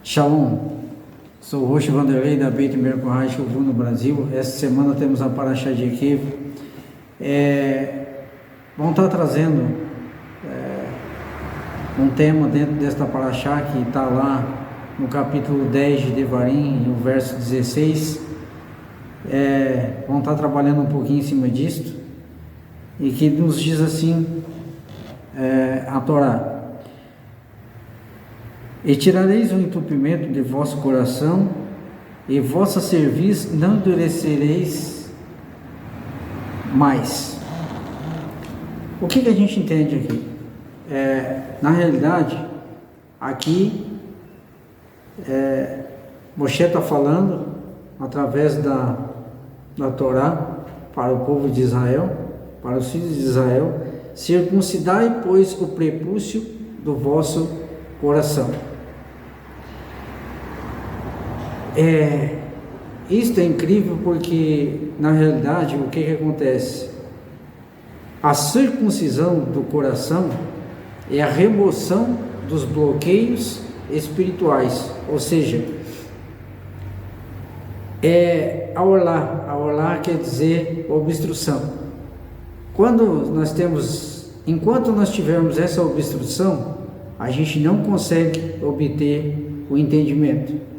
Shalom, sou o Roxo Vanderlei da Beit Mercuraj Shuvru no Brasil. Essa semana temos a Parashá de Ekev. Vamos estar trazendo um tema dentro desta Parashá que está lá no capítulo 10 de Devarim, no verso 16. Vamos estar trabalhando um pouquinho em cima disto, e que nos diz assim a Torá: e tirareis o entupimento de vosso coração, e vossa cerviz não endurecereis mais. O que a gente entende aqui? Na realidade, aqui Moshe está falando através da Torá para o povo de Israel, para os filhos de Israel: circuncidai, pois, o prepúcio do vosso coração. Isto é incrível, porque na realidade o que acontece? A circuncisão do coração é a remoção dos bloqueios espirituais, ou seja, a orlar quer dizer obstrução. Enquanto nós tivermos essa obstrução, a gente não consegue obter o entendimento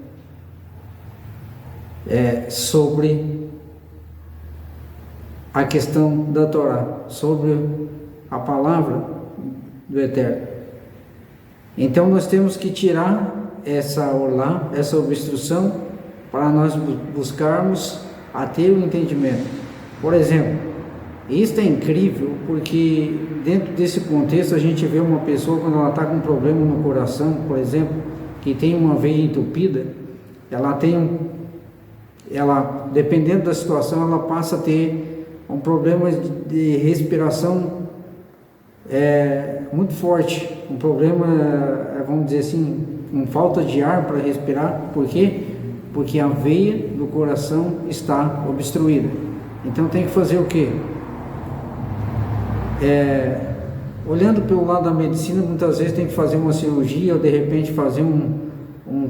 sobre a questão da Torá, sobre a palavra do Eterno. Então nós temos que tirar essa obstrução, para nós buscarmos a ter o entendimento. Por exemplo, isso é incrível, porque dentro desse contexto a gente vê uma pessoa, quando ela está com um problema no coração, por exemplo, que tem uma veia entupida, ela, dependendo da situação, ela passa a ter um problema de respiração muito forte, um problema, vamos dizer assim, com falta de ar para respirar. Por quê? Porque a veia do coração está obstruída. Então tem que fazer o quê? Olhando pelo lado da medicina, muitas vezes tem que fazer uma cirurgia, ou de repente fazer um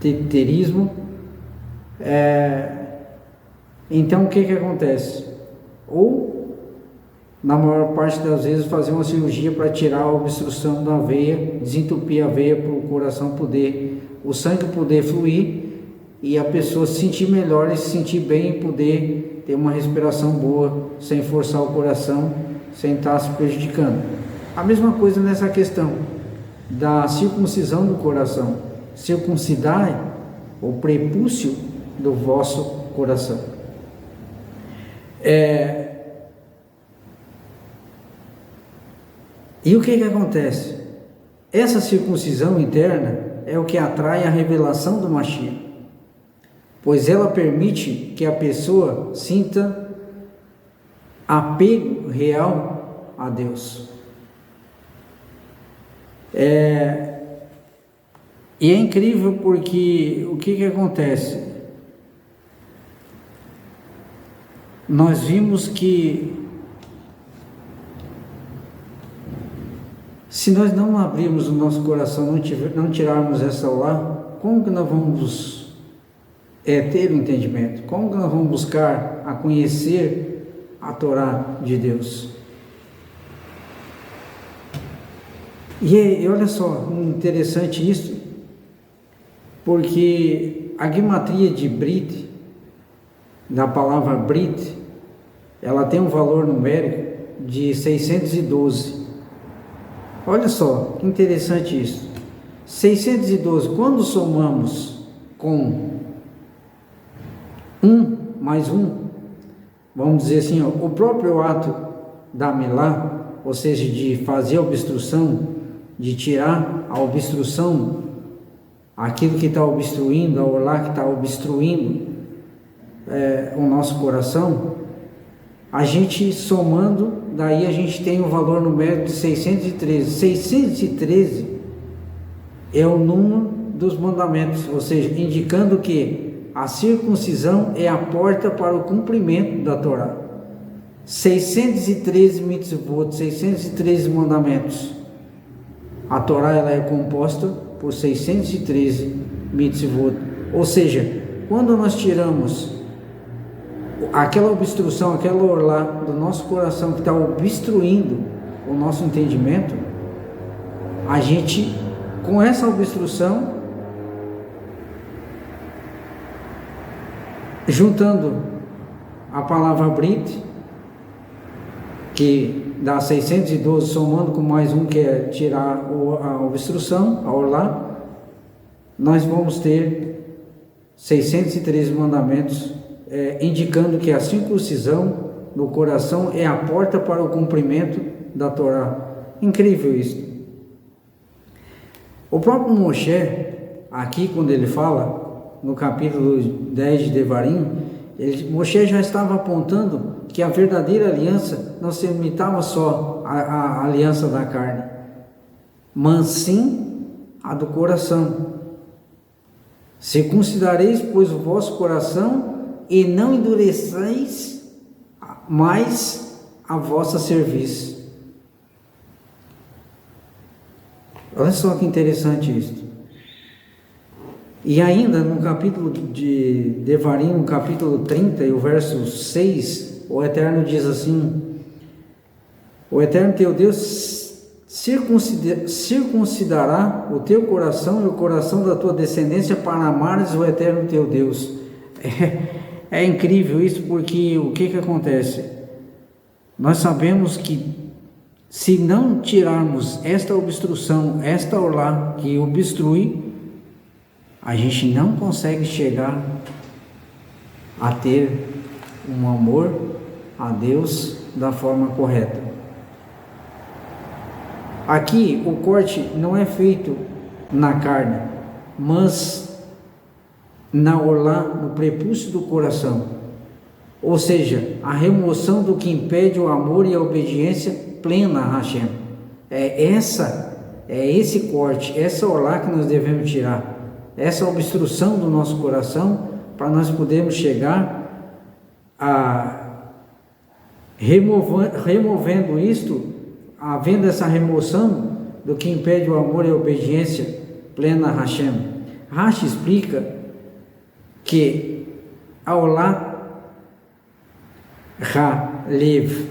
cateterismo. Então o que acontece? Ou, na maior parte das vezes, fazer uma cirurgia para tirar a obstrução da veia, desentupir a veia para o coração o sangue poder fluir, e a pessoa se sentir melhor e se sentir bem, e poder ter uma respiração boa, sem forçar o coração, sem estar se prejudicando. A mesma coisa nessa questão da circuncisão do coração: circuncidai o prepúcio do vosso coração. E o que acontece? Essa circuncisão interna é o que atrai a revelação do Mashiach, pois ela permite que a pessoa sinta apego real a Deus. E é incrível, porque o que acontece? Nós vimos que se nós não abrirmos o nosso coração, não tirarmos essa orá, como que nós vamos ter o entendimento? Como que nós vamos buscar a conhecer a Torá de Deus? E olha só, interessante isso, porque a gematria de Brit, da palavra Brit, ela tem um valor numérico de 612. Olha só, que interessante isso. 612, quando somamos com 1 mais 1, vamos dizer assim, o próprio ato da melá, ou seja, de fazer a obstrução, de tirar a obstrução, aquilo que está obstruindo, a orlá que está obstruindo o nosso coração, a gente somando, daí a gente tem o valor numérico de 613. 613 é o número dos mandamentos, ou seja, indicando que a circuncisão é a porta para o cumprimento da Torá. 613 mitzvot, 613 mandamentos. A Torá ela é composta por 613 mitzvot. Ou seja, quando nós tiramos aquela obstrução, aquela orlá do nosso coração que está obstruindo o nosso entendimento, a gente, com essa obstrução, juntando a palavra Brit, que dá 612, somando com mais um que é tirar a obstrução, a orlá, nós vamos ter 613 mandamentos, indicando que a circuncisão no coração é a porta para o cumprimento da Torá. Incrível isso. O próprio Moshe, aqui quando ele fala, no capítulo 10 de Devarim, Moshe já estava apontando que a verdadeira aliança não se limitava só à aliança da carne, mas sim a do coração. Circuncidareis, pois, o vosso coração e não endureçais mais a vossa cerviz. Olha só que interessante isso. E ainda no capítulo de Devarim, no capítulo 30 e o verso 6, o Eterno diz assim: o Eterno teu Deus circuncidará o teu coração e o coração da tua descendência para amares o Eterno teu Deus. É incrível isso, porque o que acontece? Nós sabemos que se não tirarmos esta obstrução, esta orlá que obstrui, a gente não consegue chegar a ter um amor a Deus da forma correta. Aqui o corte não é feito na carne, mas na orlá, no prepúcio do coração. Ou seja, a remoção do que impede o amor e a obediência plena a Hashem. É esse corte, essa orlá que nós devemos tirar. Essa obstrução do nosso coração, para nós podermos chegar a removendo isto, havendo essa remoção do que impede o amor e a obediência plena a Hashem. Rashi explica que a orlá Lev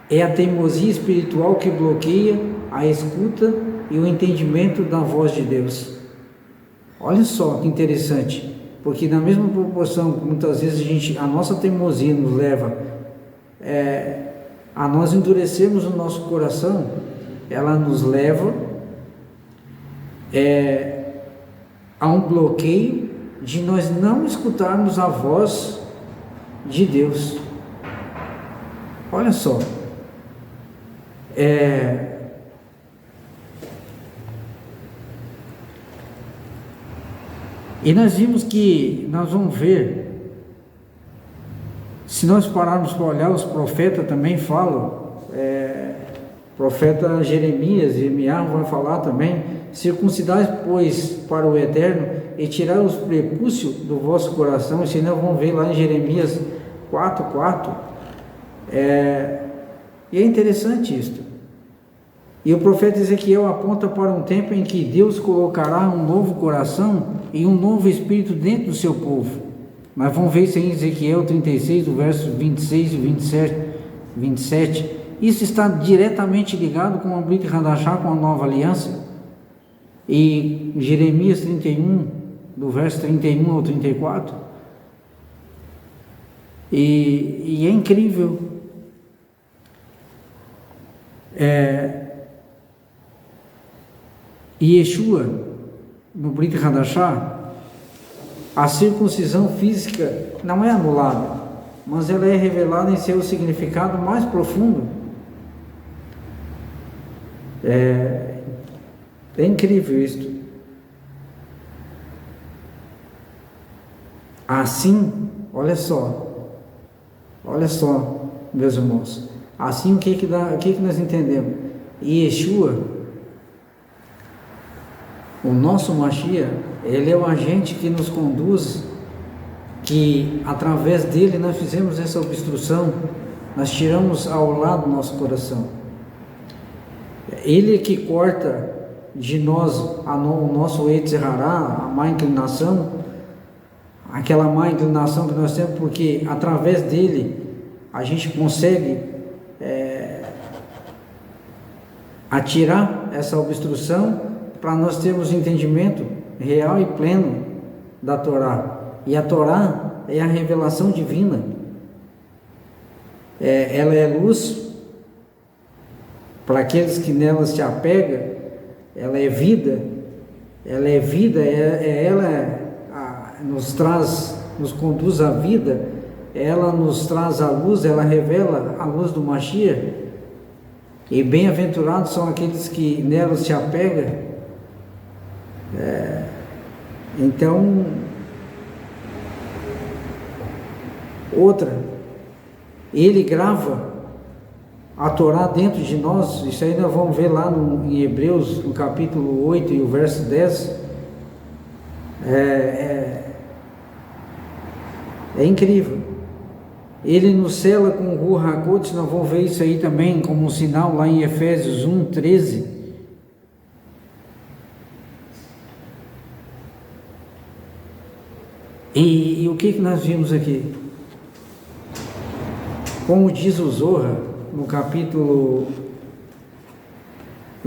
é a teimosia espiritual que bloqueia a escuta e o entendimento da voz de Deus. Olha só que interessante, porque na mesma proporção que muitas vezes a nossa teimosia nos leva a nós endurecermos o nosso coração, ela nos leva a um bloqueio de nós não escutarmos a voz de Deus. Olha só, e nós vimos que nós vamos ver, se nós pararmos para olhar, os profetas também falam, profeta Jeremias vai falar também: circuncidai, pois, para o Eterno e tirai os prepúcios do vosso coração. Isso nós vamos ver lá em Jeremias 4:4. E é interessante isto. E o profeta Ezequiel aponta para um tempo em que Deus colocará um novo coração e um novo espírito dentro do seu povo. Mas vamos ver isso em Ezequiel 36, do verso 26 e 27. Isso está diretamente ligado com a Brit Hadashah, com a nova aliança. E Jeremias 31, do verso 31 ao 34. E é incrível. Yeshua, no Brit Hadashah, a circuncisão física não é anulada, mas ela é revelada em seu significado mais profundo. É incrível isto. Assim, olha só, meus irmãos, assim o que nós entendemos? Yeshua, o nosso Mashiach, ele é o agente que nos conduz, que através dele nós fizemos essa obstrução, nós tiramos ao lado do nosso coração. Ele que corta de nós o nosso Yetzer Hará, a má inclinação, aquela má inclinação que nós temos, porque através dele a gente consegue atirar essa obstrução para nós termos entendimento real e pleno da Torá. E a Torá é a revelação divina. Ela é luz para aqueles que nela se apegam, ela é vida, nos conduz à vida, ela nos traz a luz, ela revela a luz do Mashiach, e bem-aventurados são aqueles que nela se apegam. Então, outra, ele grava a Torá dentro de nós. Isso aí nós vamos ver lá em Hebreus, no capítulo 8 e o verso 10. É incrível. Ele nos sela com o Ruach HaKodesh. Nós vamos ver isso aí também como um sinal lá em Efésios 1:13. E o que nós vimos aqui? Como diz o Zohar, no capítulo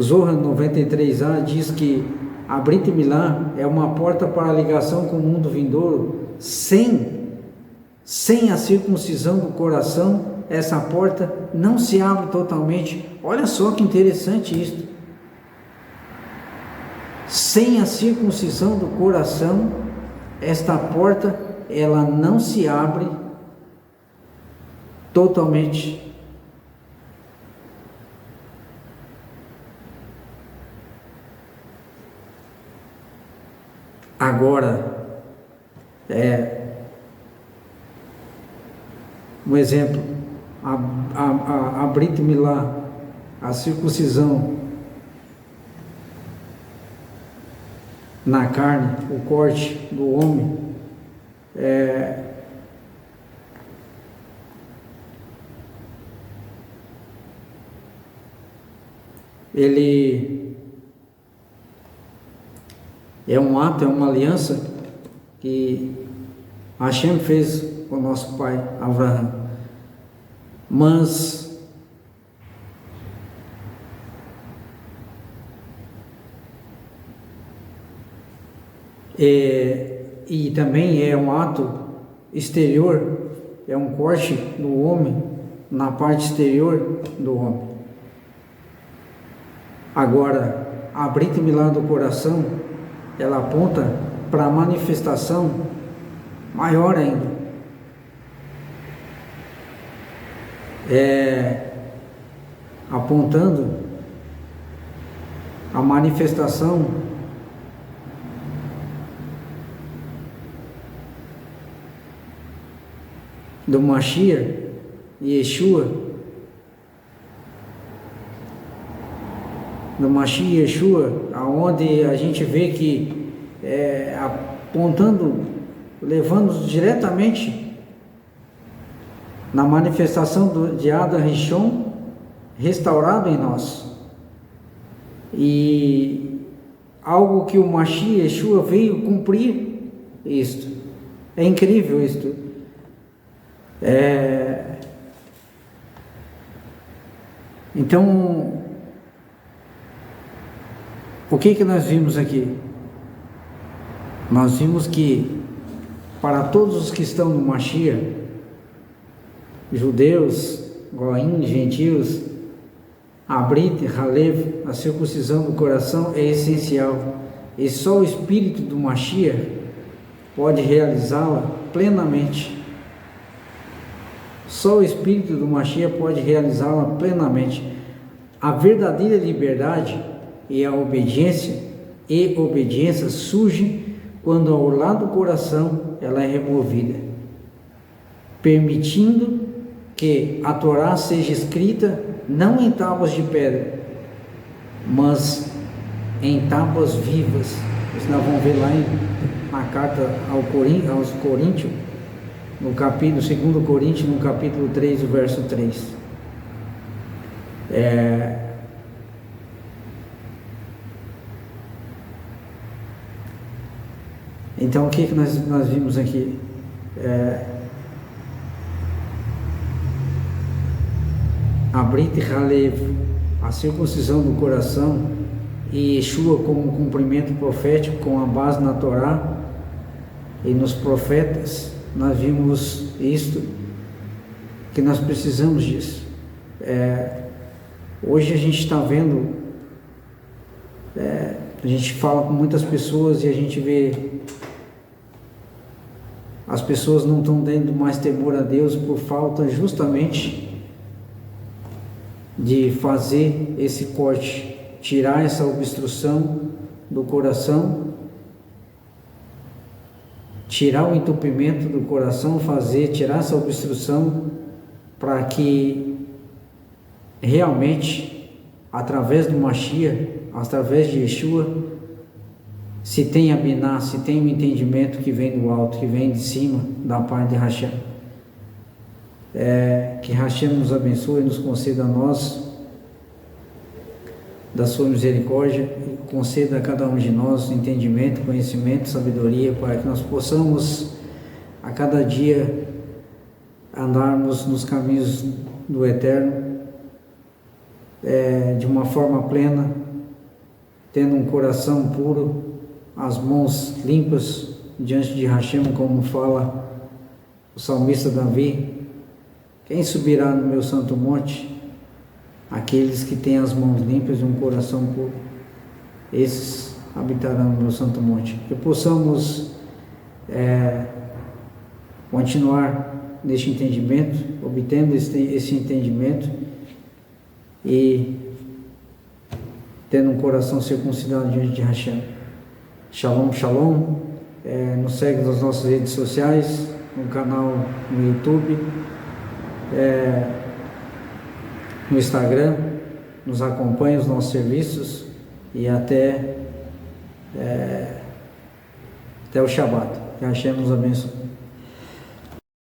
Zohar 93a, diz que a Brit Milá é uma porta para a ligação com o mundo vindouro. Sem a circuncisão do coração, essa porta não se abre totalmente. Olha só que interessante isto. Sem a circuncisão do coração, esta porta, ela não se abre totalmente. Agora, um exemplo, a Brit Milá, a circuncisão na carne, o corte do homem, ele é um ato, é uma aliança que Hashem fez com o nosso pai Abraão, mas e também é um ato exterior, é um corte do homem na parte exterior do homem. Agora, a Brit Milá do coração, ela aponta para a manifestação maior ainda. Apontando a manifestação do Mashiach e Yeshua, do Mashiach e Yeshua, aonde a gente vê que apontando, levando diretamente na manifestação de Adam Rishon restaurado em nós, e algo que o Mashiach e Yeshua veio cumprir isto. É incrível isto. Então, o que nós vimos aqui? Nós vimos que para todos os que estão no Mashiach, judeus, goim, gentios, a Brit, Halev, a circuncisão do coração é essencial, e só o Espírito do Mashiach pode realizá-la plenamente. Só o Espírito do Mashiach pode realizá-la plenamente. A verdadeira liberdade e a obediência surgem quando ao lado do coração ela é removida, permitindo que a Torá seja escrita não em tábuas de pedra, mas em tábuas vivas. Isso nós vamos ver lá na carta aos Coríntios, no capítulo 2 Coríntios, no capítulo 3, o verso 3. Então, o que nós vimos aqui? A Brit Halev, a circuncisão do coração, e Yeshua como um cumprimento profético com a base na Torá e nos profetas. Nós vimos isto, que nós precisamos disso. Hoje a gente está vendo, a gente fala com muitas pessoas e a gente vê as pessoas não estão tendo mais temor a Deus por falta justamente de fazer esse corte, tirar essa obstrução do coração, tirar o entupimento do coração, tirar essa obstrução, para que realmente, através do Mashiach, através de Yeshua, se tenha Biná, se tenha um entendimento que vem do alto, que vem de cima, da parte de Hashem. Que Hashem nos abençoe e nos conceda a nós da sua misericórdia, e conceda a cada um de nós entendimento, conhecimento, sabedoria, para que nós possamos a cada dia andarmos nos caminhos do Eterno de uma forma plena, tendo um coração puro, as mãos limpas diante de Hashem, como fala o salmista Davi: quem subirá no meu santo monte? Aqueles que têm as mãos limpas e um coração puro, esses habitarão no meu santo monte. Que possamos continuar neste entendimento, obtendo esse entendimento e tendo um coração circuncidado diante de Hashem. Shalom, shalom. Nos segue nas nossas redes sociais, no canal no YouTube, no Instagram, nos acompanha os nossos serviços e até o Shabbat. Que Hashem nos abençoe.